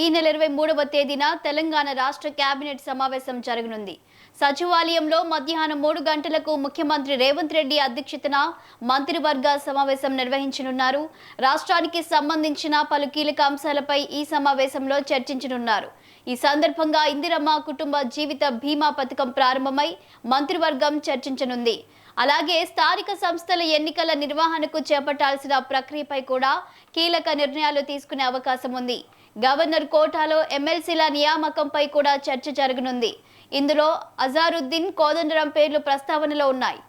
ఈ నెల 23వ తేదీన తెలంగాణ రాష్ట్ర కేబినెట్ సమావేశం జరగనుంది. సచివాలయంలో మధ్యాహ్నం 3 గంటలకు ముఖ్యమంత్రి రేవంత్ రెడ్డి అధ్యక్షతన మంత్రివర్గ సమావేశం నిర్వహించనున్నారు. రాష్ట్రానికి సంబంధించిన పలు కీలక అంశాలపై ఈ సమావేశంలో చర్చించనున్నారు. ఈ సందర్భంగా ఇందిరమ్మ కుటుంబ జీవిత బీమా పథకం ప్రారంభమై మంత్రివర్గం చర్చించనుంది. అలాగే స్థానిక సంస్థల ఎన్నికల నిర్వహణకు చేపట్టాల్సిన ప్రక్రియపై కూడా కీలక నిర్ణయాలు తీసుకునే అవకాశం ఉంది. గవర్నర్ కోటాలో ఎమ్మెల్సీల నియామకంపై కూడా చర్చ జరగనుంది. ఇందులో అజారుద్దీన్, కోదండరాం పేర్లు ప్రస్తావనలో ఉన్నాయి.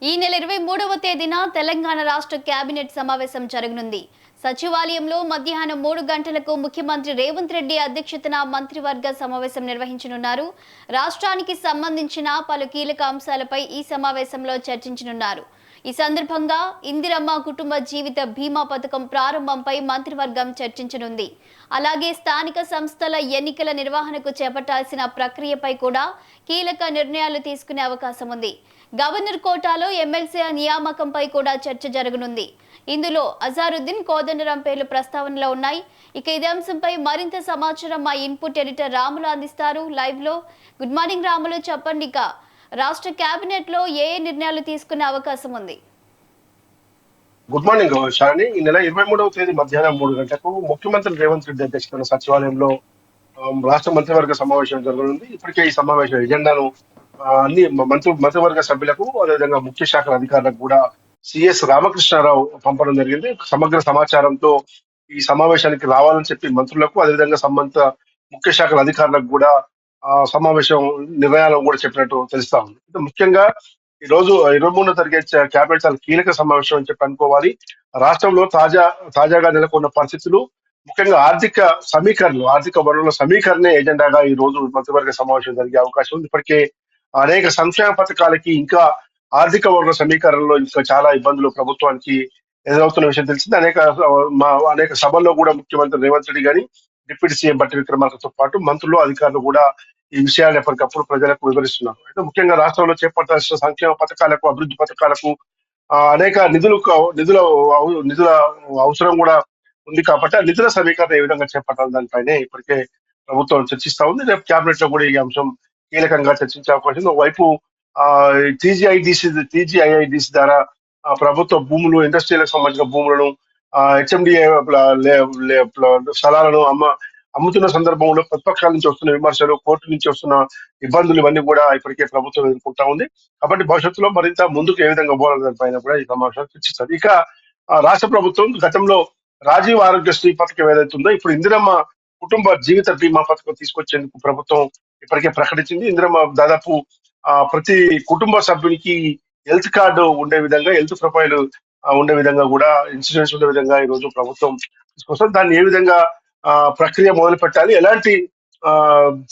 ఈ నెల 23వ తేదీన తెలంగాణ రాష్ట్ర కేబినెట్ సమావేశం జరగనుంది. సచివాలయంలో మధ్యాహ్నం 3 గంటలకు ముఖ్యమంత్రి రేవంత్ రెడ్డి అధ్యక్షతన మంత్రివర్గ సమావేశం నిర్వహించనున్నారు. రాష్ట్రానికి సంబంధించిన పలు కీలక అంశాలపై ఈ సమావేశంలో చర్చించనున్నారు. ఈ సందర్భంగా ఇందిరమ్మ కుటుంబ జీవిత బీమా పథకం ప్రారంభంపై మంత్రివర్గం చర్చించనుంది. అలాగే స్థానిక సంస్థల ఎన్నికల నిర్వహణకు చేపట్టాల్సిన ప్రక్రియపై కూడా కీలక నిర్ణయాలు తీసుకునే అవకాశం ఉంది. గవర్నర్ కోటాలో ఎమ్మెల్సీ నియామకంపై కూడా చర్చ జరగనుంది. ఇందులో అజారుద్దీన్, కోదండరాం పేర్లు ప్రస్తావనలో ఉన్నాయి. ఇక ఇదే అంశంపై మరింత సమాచారం మా ఇన్పుట్ ఎడిటర్ రాములు అందిస్తారు లైవ్ లో. గుడ్ మార్నింగ్ రాములు, చెప్పండి. ఇక రాష్ట్ర కేబినెట్ లో ఏ నిర్ణయాలు తీసుకునే అవకాశం ఉంది? Good morning Shalini. ఈ నెల 23వ తేదీ మధ్యాహ్నం 3 గంటలకు ముఖ్యమంత్రి రేవంత్ రెడ్డి అధ్యక్షతన సచివాలయంలో రాష్ట్ర మంత్రివర్గ సమావేశం జరగనుంది. ఇప్పటికే ఈ సమావేశం ఎజెండాను అన్ని మంత్రివర్గ సభ్యులకు, అదేవిధంగా ముఖ్య శాఖల అధికారులకు కూడా సిఎస్ రామకృష్ణారావు పంపడం జరిగింది. సమగ్ర సమాచారంతో ఈ సమావేశానికి రావాలని చెప్పి మంత్రులకు, అదేవిధంగా సంబంధిత ముఖ్య శాఖల అధికారులకు కూడా సమావేశం నిర్ణయాలను కూడా చెప్పినట్టు తెలుస్తా ఉంది. ముఖ్యంగా ఈ రోజు 23వ జరిగే కేబినెట్ చాలా కీలక సమావేశం అని చెప్పి అనుకోవాలి. రాష్ట్రంలో తాజాగా నెలకొన్న పరిస్థితులు, ముఖ్యంగా ఆర్థిక వనరుల సమీకరణే ఎజెండాగా ఈ రోజు మంత్రివర్గ సమావేశం జరిగే అవకాశం ఉంది. ఇప్పటికే అనేక సంక్షేమ పథకాలకి ఇంకా ఆర్థిక వనరుల సమీకరణలో ఇంకా చాలా ఇబ్బందులు ప్రభుత్వానికి ఎదురవుతున్న విషయం తెలిసింది. అనేక సభల్లో కూడా ముఖ్యమంత్రి రేవంత్ రెడ్డి గాని, డిప్యూటీ సీఎం బట్టి విక్రమార్కతో పాటు మంత్రులు, అధికారులు కూడా ఈ విషయాన్ని ఎప్పటికప్పుడు ప్రజలకు వివరిస్తున్నారు. అయితే ముఖ్యంగా రాష్ట్రంలో చేపట్టాల్సిన సంక్షేమ పథకాలకు, అభివృద్ధి పథకాలకు అనేక నిధుల అవసరం కూడా ఉంది కాబట్టి ఆ నిధుల సమీకరణ ఏ విధంగా చేపట్టాలి దానిపైనే ఇప్పటికే ప్రభుత్వం చర్చిస్తా ఉంది. రేపు కేబినెట్ లో కూడా ఈ అంశం కీలకంగా చర్చించే అవకాశం ఉంది. ఒకవైపు టీజీఐఐడిసి ద్వారా ప్రభుత్వ భూములు, ఇండస్ట్రీలకు సంబంధించిన భూములను, హెచ్ఎండిఏ స్థలాలను అమ్ముతున్న సందర్భంలో ప్రతిపక్షాల నుంచి వస్తున్న విమర్శలు, కోర్టు నుంచి వస్తున్న ఇబ్బందులు, ఇవన్నీ కూడా ఇప్పటికే ప్రభుత్వం ఎదుర్కొంటా ఉంది. కాబట్టి భవిష్యత్తులో మరింత ముందుకు ఏ విధంగా పోవాలని దానిపైన కూడా ఈ సమావేశం చర్చిస్తారు. ఇక రాష్ట్ర ప్రభుత్వం గతంలో రాజీవ్ ఆరోగ్యశ్రీ పథకం ఏదైతుందో ఇప్పుడు ఇందిరమ్మ కుటుంబ జీవిత బీమా పథకం తీసుకొచ్చేందుకు ప్రభుత్వం ఇప్పటికే ప్రకటించింది. ఇందిరమ్మ దాదాపు ప్రతి కుటుంబ సభ్యునికి హెల్త్ కార్డు ఉండే విధంగా, హెల్త్ ప్రొఫైల్ ఉండే విధంగా కూడా, ఇన్సూరెన్స్ ఉండే విధంగా ఈ రోజు ప్రభుత్వం తీసుకొస్తుంది. దాన్ని ఏ విధంగా ప్రక్రియ మొదలు పెట్టాలి, ఎలాంటి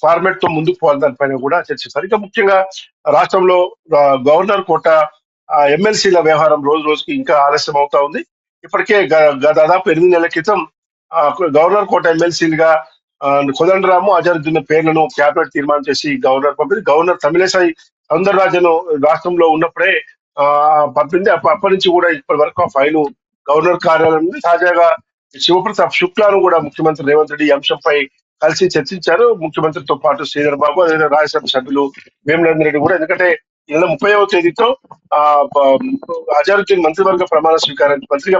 ఫార్మాట్ తో ముందుకు పోవాలి దానిపైన కూడా చర్చిస్తారు. ఇక ముఖ్యంగా రాష్ట్రంలో గవర్నర్ కోట ఎమ్మెల్సీల వ్యవహారం రోజు రోజుకి ఇంకా ఆలస్యం అవుతా ఉంది. ఇప్పటికే దాదాపు 8 నెలల క్రితం ఆ, గవర్నర్ కోట ఎమ్మెల్సీలుగా కోదండరాము, అజరుద్దీన్ పేర్లను క్యాబినెట్ తీర్మానం చేసి గవర్నర్ పంపింది. గవర్నర్ తమిళసై సౌందరరాజన్ రాష్ట్రంలో ఉన్నప్పుడే ఆ పంపింది. అప్పటి నుంచి కూడా ఇప్పటి వరకు ఆ ఫైలు గవర్నర్ కార్యాలయం ఉంది. తాజాగా శివప్రతాప్ శుక్లాను కూడా ముఖ్యమంత్రి రేవంత్ రెడ్డి ఈ అంశంపై కలిసి చర్చించారు. ముఖ్యమంత్రితో పాటు శ్రీధర్ బాబు, అదే రాజ్యసభ సభ్యులు వేములరేంద్ర రెడ్డి కూడా. ఎందుకంటే ఈ నెల 30వ తేదీతో ఆ అజరుద్దీన్ మంత్రిగా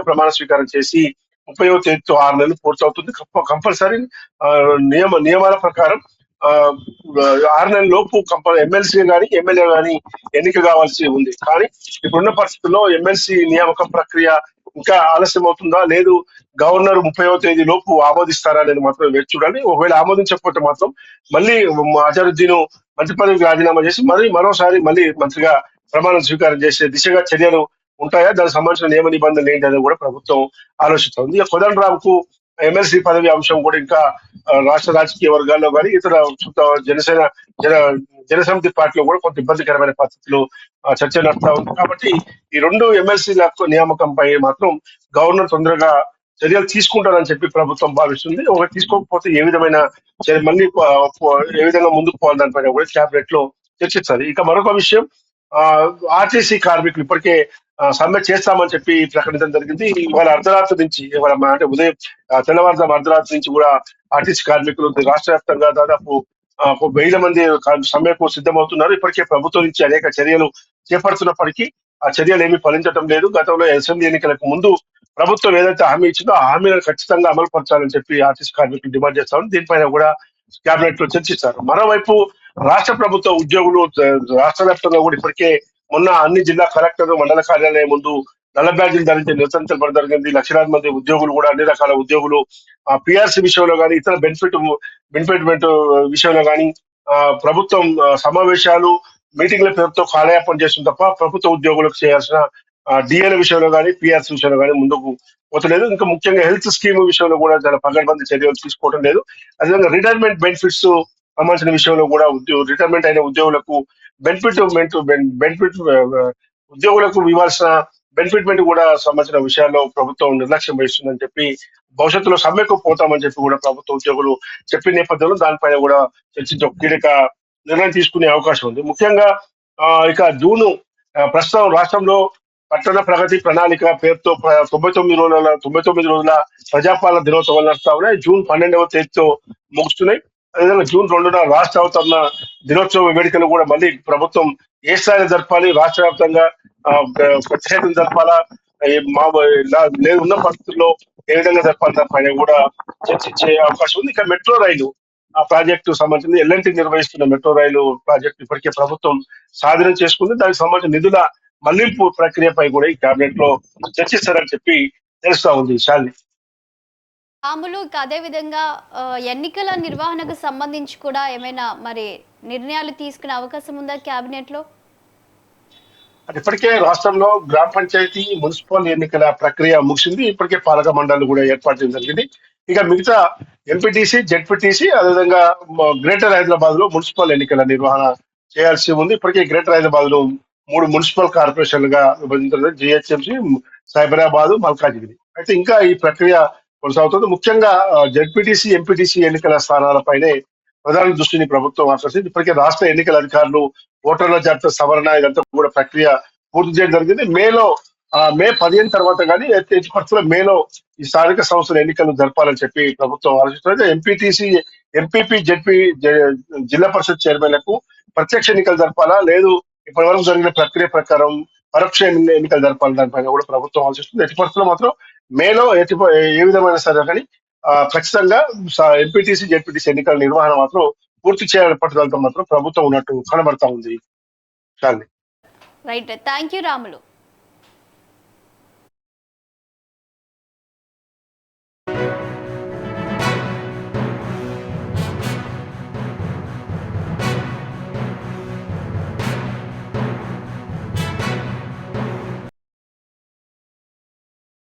ప్రమాణ స్వీకారం చేసి 30వ తేదీతో 6 నెలలు పూర్తవుతుంది. కంపల్సరీ నియమాల ప్రకారం ఆ 6 నెలల లోపు ఎమ్మెల్సీ కానీ ఎమ్మెల్యే కానీ ఎన్నిక కావాల్సి ఉంది. కానీ ఇప్పుడున్న పరిస్థితుల్లో ఎమ్మెల్సీ నియామకం ప్రక్రియ ఇంకా ఆలస్యం అవుతుందా, లేదు గవర్నర్ 30వ తేదీ లోపు ఆమోదిస్తారా అనేది మాత్రం వేచి చూడాలి. ఒకవేళ ఆమోదించకపోతే మాత్రం మళ్ళీ అజరుద్దీన్ మంత్రి పదవికి రాజీనామా చేసి మరోసారి మళ్ళీ మంత్రిగా ప్రమాణం స్వీకారం చేసే దిశగా చర్యలు ఉంటాయా, దానికి సంబంధించిన నియమ నిబంధనలు ఏంటి అనేది కూడా ప్రభుత్వం ఆలోచిస్తోంది. ఇక కోదండరాంకు ఎమ్మెల్సీ పదవి అంశం కూడా ఇంకా రాష్ట్ర రాజకీయ వర్గాల్లో కానీ ఇతర జనసేన జన జనసమితి పార్టీలో కూడా కొంత ఇబ్బందికరమైన పరిస్థితులు చర్చ నడుస్తా ఉంది. కాబట్టి ఈ 2 ఎమ్మెల్సీల నియామకంపై మాత్రం గవర్నర్ తొందరగా చర్యలు తీసుకుంటారని చెప్పి ప్రభుత్వం భావిస్తుంది. ఒకటి తీసుకోకపోతే ఏ విధమైన మళ్ళీ ఏ విధంగా ముందుకు పోవాలి దానిపైన కూడా క్యాబినెట్ లో చర్చిస్తారు. ఇక మరొక విషయం, ఆర్టీసీ కార్మికులు ఇప్పటికే సమ్మె చేస్తామని చెప్పి ప్రకటించడం జరిగింది. ఇవాళ అర్ధరాత్రి నుంచి అంటే ఉదయం తెల్లవారుజాము అర్ధరాత్రి నుంచి కూడా ఆర్టీసీ కార్మికులు రాష్ట్ర వ్యాప్తంగా దాదాపు 1000 మంది సమ్మెకు సిద్ధమవుతున్నారు. ఇప్పటికే ప్రభుత్వం నుంచి అనేక చర్యలు చేపడుతున్నప్పటికీ ఆ చర్యలు ఏమీ ఫలించడం లేదు. గతంలో అసెంబ్లీ ఎన్నికలకు ముందు ప్రభుత్వం ఏదైతే హామీ ఇచ్చిందో ఆ హామీలను ఖచ్చితంగా అమలు పరచాలని చెప్పి ఆర్టీసీ కార్మికులు డిమాండ్ చేస్తామని దీనిపైన కూడా కేబినెట్ లో చర్చిస్తారు. మరోవైపు రాష్ట్ర ప్రభుత్వ ఉద్యోగులు రాష్ట్ర వ్యాప్తంగా కూడా ఇప్పటికే మొన్న అన్ని జిల్లా కలెక్టర్ మండల కార్యాలయం ముందు నల్ల బ్యాడ్జీలు ధరించి నిరసన తెలపడం జరిగింది. లక్షలాది మంది ఉద్యోగులు కూడా అన్ని రకాల ఉద్యోగులు పిఆర్సీ విషయంలో కానీ ఇతర బెనిఫిట్ విషయంలో కానీ ప్రభుత్వం సమావేశాలు మీటింగ్ల పేరుతో కాలయాపన చేస్తుంది తప్ప ప్రభుత్వ ఉద్యోగులకు చేయాల్సిన డిఏల విషయంలో కానీ పిఆర్సీ విషయంలో కానీ ముందుకు పోతలేదు. ఇంకా ముఖ్యంగా హెల్త్ స్కీమ్ విషయంలో కూడా చాలా పగడ్బందీ చర్యలు తీసుకోవడం లేదు. అదేవిధంగా రిటైర్మెంట్ బెనిఫిట్స్ సంబంధించిన విషయంలో కూడా రిటైర్మెంట్ అయిన ఉద్యోగులకు బెనిఫిట్ ఉద్యోగులకు ఇవ్వాల్సిన బెనిఫిట్ కూడా సంబంధించిన విషయాల్లో ప్రభుత్వం నిర్లక్ష్యం వహిస్తుందని చెప్పి భవిష్యత్తులో సమ్మెకు పోతామని చెప్పి కూడా ప్రభుత్వ ఉద్యోగులు చెప్పిన నేపథ్యంలో దానిపైన కూడా చర్చించే కీలక నిర్ణయం తీసుకునే అవకాశం ఉంది. ముఖ్యంగా ఇక జూన్ ప్రస్తుతం రాష్ట్రంలో పట్టణ ప్రగతి ప్రణాళిక పేరుతో 99 రోజుల ప్రజాపాలన దినోత్సవాలు నడుస్తా ఉన్నాయి. జూన్ 12వ తేదీతో ముగుస్తున్నాయి. అదేవిధంగా జూన్ 2న రాష్ట్ర అవతరణ దినోత్సవ వేడుకలు కూడా మళ్ళీ ప్రభుత్వం ఏ స్థాయిలో జరపాలి, రాష్ట్ర వ్యాప్తంగా ప్రత్యేకత జరపాలా, లేదు ఉన్న పరిస్థితుల్లో ఏ విధంగా జరపాలి దానిపైన కూడా చర్చించే అవకాశం ఉంది. ఇక మెట్రో రైలు ఆ ప్రాజెక్టు సంబంధించింది ఎల్ఎన్టీ నిర్వహిస్తున్న మెట్రో రైలు ప్రాజెక్టు ఇప్పటికే ప్రభుత్వం స్వాధీనం చేసుకుంది. దానికి సంబంధించిన నిధుల మళ్లింపు ప్రక్రియపై కూడా ఈ కేబినెట్ లో చర్చిస్తారని చెప్పి తెలుస్తా ఉంది. శాలిని, రాములు, అదే విధంగా ఎన్నికల నిర్వహణకు సంబంధించి కూడా ఏమైనా మరి నిర్ణయాలు తీసుకునే అవకాశం ఉందా కేబినెట్ లో? ఇప్పటికే రాష్ట్రంలో గ్రామ పంచాయతీ మున్సిపల్ ఎన్నికల ప్రక్రియ ముగిసింది. ఇప్పటికే పాలక మండలి కూడా ఏర్పాటు చేయడం జరిగింది. ఇక మిగతా ఎంపీటీసీ, జెడ్పీటీసీ, అదేవిధంగా గ్రేటర్ హైదరాబాద్ లో మున్సిపల్ ఎన్నికల నిర్వహణ చేయాల్సి ఉంది. ఇప్పటికే గ్రేటర్ హైదరాబాద్ లో 3 మున్సిపల్ కార్పొరేషన్లుగా విభజించారు, జిహెచ్ఎంసీ, సైబరాబాద్, మల్కాజిగిరి. అయితే ఇంకా ఈ ప్రక్రియ కొనసాగుతుంది. ముఖ్యంగా జెడ్పీటీసీ, ఎంపీటీసీ ఎన్నికల స్థానాలపైనే ప్రధాన దృష్టిని ప్రభుత్వం ఆకర్షించింది. ఇప్పటికే రాష్ట్ర ఎన్నికల అధికారులు ఓటర్ల జాబితా సవరణ ఇదంతా కూడా ప్రక్రియ పూర్తి చేయడం జరిగింది. మే 15 తర్వాత కానీ ఎట్టి పరిస్థితుల్లో మేలో ఈ స్థానిక సంస్థల ఎన్నికలు జరపాలని చెప్పి ప్రభుత్వం ఆలోచిస్తున్నది. ఎంపీటీసీ, ఎంపీపీ, జెడ్పీ జిల్లా పరిషత్ చైర్మన్లకు ప్రత్యక్ష ఎన్నికలు జరపాలా, లేదు ఇప్పటి వరకు జరిగిన ప్రక్రియ ప్రకారం పరోక్ష ఎన్నికలు జరపాలి దానిపైన కూడా ప్రభుత్వం ఆలోచిస్తుంది. ఎట్టి పరిస్థితుల్లో మాత్రం మేలో ఏ విధమైన సరే కానీ ఖచ్చితంగా ఎంపీటీసీ, జెడ్పీటీసీ ఎన్నికల నిర్వహణ మాత్రం పూర్తి చేయాలని పట్టుదలతో మాత్రం ప్రభుత్వం ఉన్నట్టు కనబడతా ఉంది. Right, thank you Ramulu.